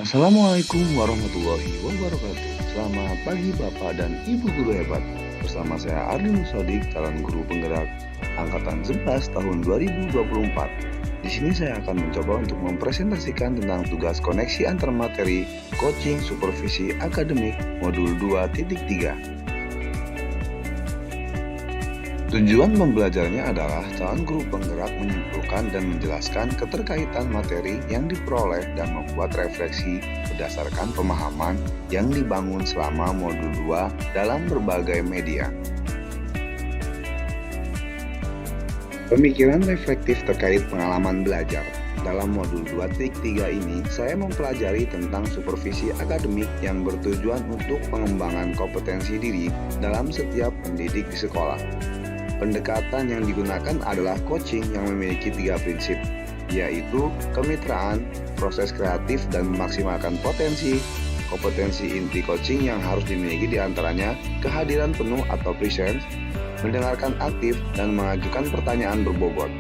Assalamualaikum warahmatullahi wabarakatuh. Selamat pagi Bapak dan Ibu guru hebat. Bersama saya Ardi Sodik, calon guru penggerak angkatan 11 tahun 2024. Di sini saya akan mencoba untuk mempresentasikan tentang tugas koneksi antar materi coaching supervisi akademik modul 2.3. Tujuan pembelajarnya adalah calon guru penggerak menyimpulkan dan menjelaskan keterkaitan materi yang diperoleh dan membuat refleksi berdasarkan pemahaman yang dibangun selama modul 2 dalam berbagai media. Pemikiran reflektif terkait pengalaman belajar. Dalam modul 2.3 ini, saya mempelajari tentang supervisi akademik yang bertujuan untuk pengembangan kompetensi diri dalam setiap pendidik di sekolah. Pendekatan yang digunakan adalah coaching yang memiliki 3 prinsip, yaitu kemitraan, proses kreatif, dan memaksimalkan potensi. Kompetensi inti coaching yang harus dimiliki diantaranya kehadiran penuh atau presence, mendengarkan aktif, dan mengajukan pertanyaan berbobot.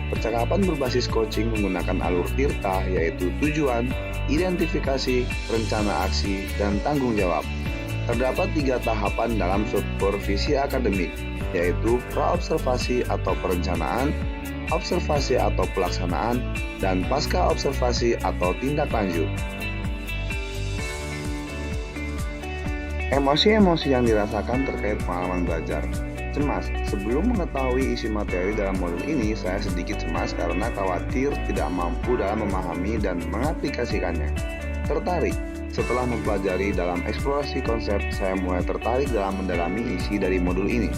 Percakapan berbasis coaching menggunakan alur tirta, yaitu tujuan, identifikasi, rencana aksi, dan tanggung jawab. Terdapat 3 tahapan dalam supervisi akademik, yaitu praobservasi atau perencanaan, observasi atau pelaksanaan, dan pasca observasi atau tindak lanjut. Emosi-emosi yang dirasakan terkait pengalaman belajar. Cemas. Sebelum mengetahui isi materi dalam modul ini, saya sedikit cemas karena khawatir tidak mampu dalam memahami dan mengaplikasikannya. Tertarik. Setelah mempelajari dalam eksplorasi konsep, saya mulai tertarik dalam mendalami isi dari modul ini.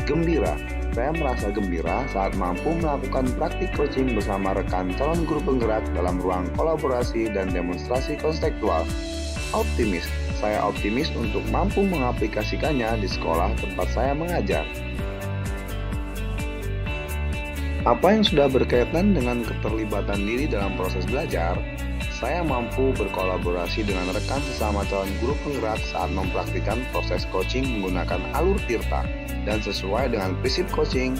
Gembira. Saya merasa gembira saat mampu melakukan praktik coaching bersama rekan calon guru penggerak dalam ruang kolaborasi dan demonstrasi konseptual. Optimis. Saya optimis untuk mampu mengaplikasikannya di sekolah tempat saya mengajar. Apa yang sudah berkaitan dengan keterlibatan diri dalam proses belajar? Saya mampu berkolaborasi dengan rekan sesama calon guru penggerak saat mempraktikkan proses coaching menggunakan alur tirta dan sesuai dengan prinsip coaching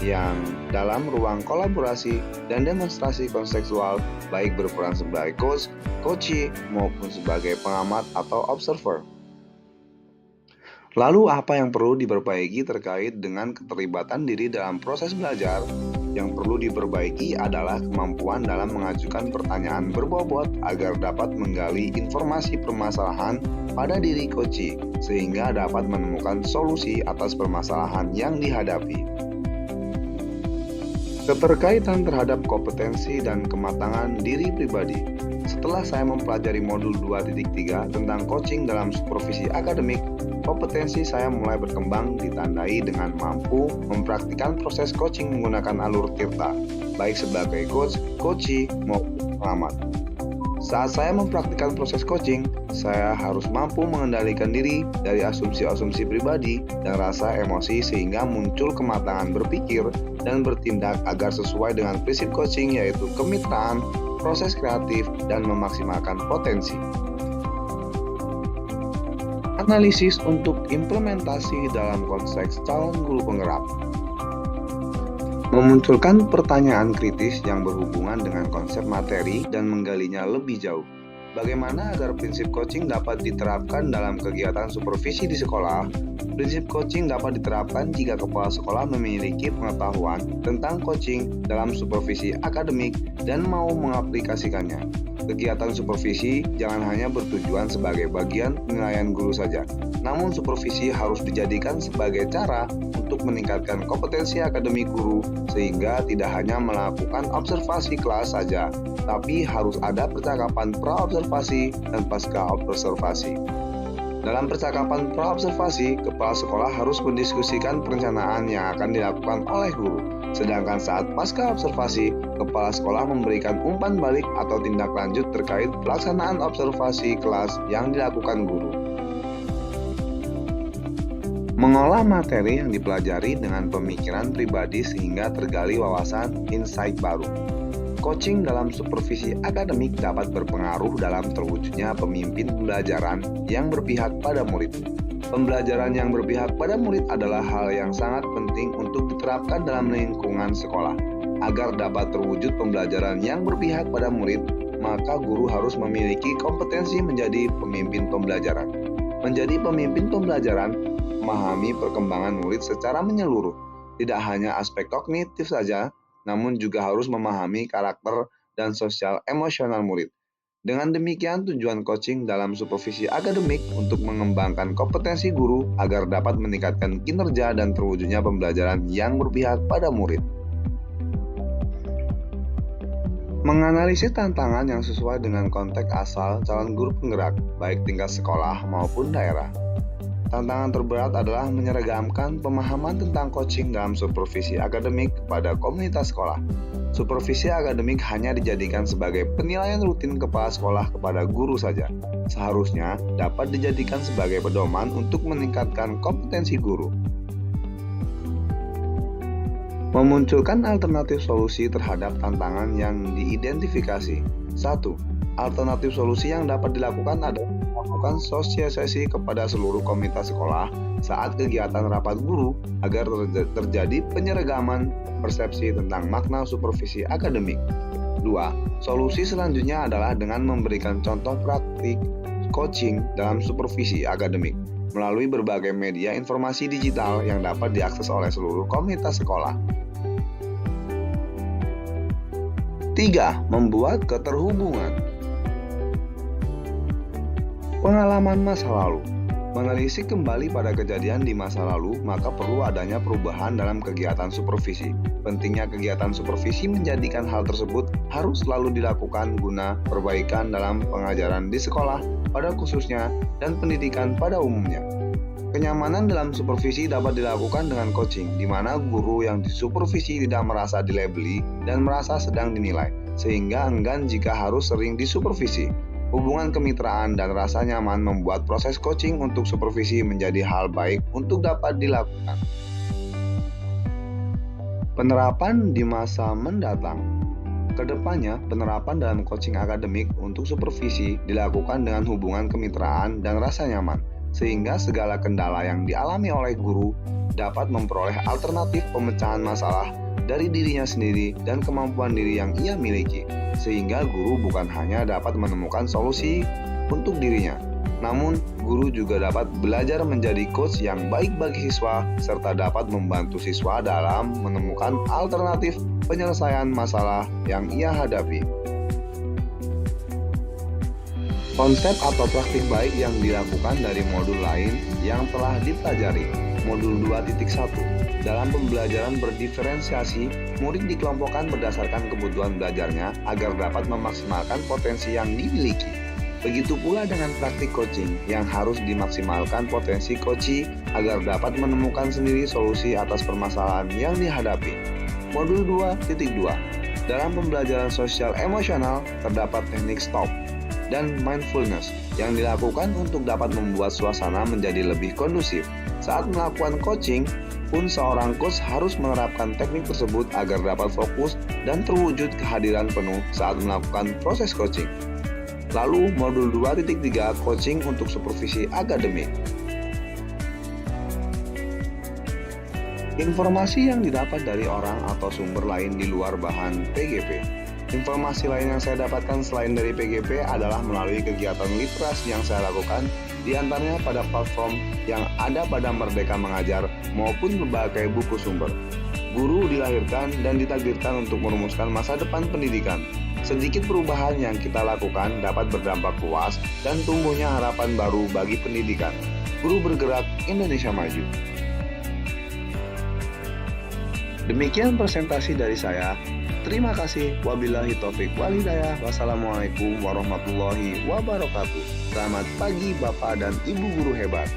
yang dalam ruang kolaborasi dan demonstrasi konseptual, baik berperan sebagai coach, coachee, maupun sebagai pengamat atau observer. Lalu apa yang perlu diperbaiki terkait dengan keterlibatan diri dalam proses belajar? Yang perlu diperbaiki adalah kemampuan dalam mengajukan pertanyaan berbobot agar dapat menggali informasi permasalahan pada diri coachee, sehingga dapat menemukan solusi atas permasalahan yang dihadapi. Keterkaitan terhadap kompetensi dan kematangan diri pribadi. Setelah saya mempelajari modul 2.3 tentang coaching dalam supervisi akademik, kompetensi saya mulai berkembang ditandai dengan mampu mempraktikkan proses coaching menggunakan alur tirta, baik sebagai coach, coachee, maupun pengamat. Saat saya mempraktikkan proses coaching, saya harus mampu mengendalikan diri dari asumsi-asumsi pribadi dan rasa emosi sehingga muncul kematangan berpikir dan bertindak agar sesuai dengan prinsip coaching, yaitu kemitraan, proses kreatif, dan memaksimalkan potensi. Analisis untuk implementasi dalam konteks calon guru penggerak. Memunculkan pertanyaan kritis yang berhubungan dengan konsep materi dan menggalinya lebih jauh. Bagaimana agar prinsip coaching dapat diterapkan dalam kegiatan supervisi di sekolah? Prinsip coaching dapat diterapkan jika kepala sekolah memiliki pengetahuan tentang coaching dalam supervisi akademik dan mau mengaplikasikannya. Kegiatan supervisi jangan hanya bertujuan sebagai bagian penilaian guru saja, namun supervisi harus dijadikan sebagai cara untuk meningkatkan kompetensi akademik guru, sehingga tidak hanya melakukan observasi kelas saja, tapi harus ada percakapan pra-observasi dan pasca observasi. Dalam percakapan pra-observasi, kepala sekolah harus mendiskusikan perencanaan yang akan dilakukan oleh guru. Sedangkan saat pasca observasi, kepala sekolah memberikan umpan balik atau tindak lanjut terkait pelaksanaan observasi kelas yang dilakukan guru. Mengolah materi yang dipelajari dengan pemikiran pribadi sehingga tergali wawasan insight baru. Coaching dalam supervisi akademik dapat berpengaruh dalam terwujudnya pemimpin pembelajaran yang berpihak pada murid. Pembelajaran yang berpihak pada murid adalah hal yang sangat penting untuk diterapkan dalam lingkungan sekolah. Agar dapat terwujud pembelajaran yang berpihak pada murid, maka guru harus memiliki kompetensi menjadi pemimpin pembelajaran. Menjadi pemimpin pembelajaran, memahami perkembangan murid secara menyeluruh, tidak hanya aspek kognitif saja, namun juga harus memahami karakter dan sosial emosional murid. Dengan demikian, tujuan coaching dalam supervisi akademik untuk mengembangkan kompetensi guru agar dapat meningkatkan kinerja dan terwujudnya pembelajaran yang berpihak pada murid. Menganalisis tantangan yang sesuai dengan konteks asal calon guru penggerak, baik tingkat sekolah maupun daerah. Tantangan terberat adalah menyeragamkan pemahaman tentang coaching dalam supervisi akademik kepada komunitas sekolah. Supervisi akademik hanya dijadikan sebagai penilaian rutin kepala sekolah kepada guru saja. Seharusnya dapat dijadikan sebagai pedoman untuk meningkatkan kompetensi guru. Memunculkan alternatif solusi terhadap tantangan yang diidentifikasi. 1. Alternatif solusi yang dapat dilakukan adalah melakukan sosialisasi kepada seluruh komunitas sekolah saat kegiatan rapat guru agar terjadi penyeragaman persepsi tentang makna supervisi akademik. 2. Solusi selanjutnya adalah dengan memberikan contoh praktik coaching dalam supervisi akademik melalui berbagai media informasi digital yang dapat diakses oleh seluruh komunitas sekolah. 3. Membuat keterhubungan. Pengalaman masa lalu. Menelisik kembali pada kejadian di masa lalu, maka perlu adanya perubahan dalam kegiatan supervisi. Pentingnya kegiatan supervisi menjadikan hal tersebut harus selalu dilakukan guna perbaikan dalam pengajaran di sekolah pada khususnya dan pendidikan pada umumnya. Kenyamanan dalam supervisi dapat dilakukan dengan coaching, di mana guru yang disupervisi tidak merasa dilabeli dan merasa sedang dinilai, sehingga enggan jika harus sering disupervisi. Hubungan kemitraan dan rasa nyaman membuat proses coaching untuk supervisi menjadi hal baik untuk dapat dilakukan. Penerapan di masa mendatang. Kedepannya, penerapan dalam coaching akademik untuk supervisi dilakukan dengan hubungan kemitraan dan rasa nyaman, sehingga segala kendala yang dialami oleh guru dapat memperoleh alternatif pemecahan masalah dari dirinya sendiri dan kemampuan diri yang ia miliki, sehingga guru bukan hanya dapat menemukan solusi untuk dirinya, namun guru juga dapat belajar menjadi coach yang baik bagi siswa serta dapat membantu siswa dalam menemukan alternatif penyelesaian masalah yang ia hadapi. Konsep atau praktik baik yang dilakukan dari modul lain yang telah dipelajari. Modul 2.1. Dalam pembelajaran berdiferensiasi, murid dikelompokkan berdasarkan kebutuhan belajarnya agar dapat memaksimalkan potensi yang dimiliki. Begitu pula dengan praktik coaching yang harus dimaksimalkan potensi coachee agar dapat menemukan sendiri solusi atas permasalahan yang dihadapi. Modul 2.2. Dalam pembelajaran sosial emosional terdapat teknik stop dan mindfulness yang dilakukan untuk dapat membuat suasana menjadi lebih kondusif. Saat melakukan coaching pun seorang coach harus menerapkan teknik tersebut agar dapat fokus dan terwujud kehadiran penuh saat melakukan proses coaching. Lalu modul 2.3 coaching untuk supervisi akademik. Informasi yang didapat dari orang atau sumber lain di luar bahan PGP. Informasi lain yang saya dapatkan selain dari PGP adalah melalui kegiatan literasi yang saya lakukan, di antaranya pada platform yang ada pada Merdeka Mengajar maupun berbagai buku sumber. Guru dilahirkan dan ditakdirkan untuk merumuskan masa depan pendidikan. Sedikit perubahan yang kita lakukan dapat berdampak luas dan tumbuhnya harapan baru bagi pendidikan. Guru bergerak, Indonesia maju. Demikian presentasi dari saya. Terima kasih. Wabillahi taufik wal hidayah. Wassalamualaikum warahmatullahi wabarakatuh. Selamat pagi Bapak dan Ibu guru hebat.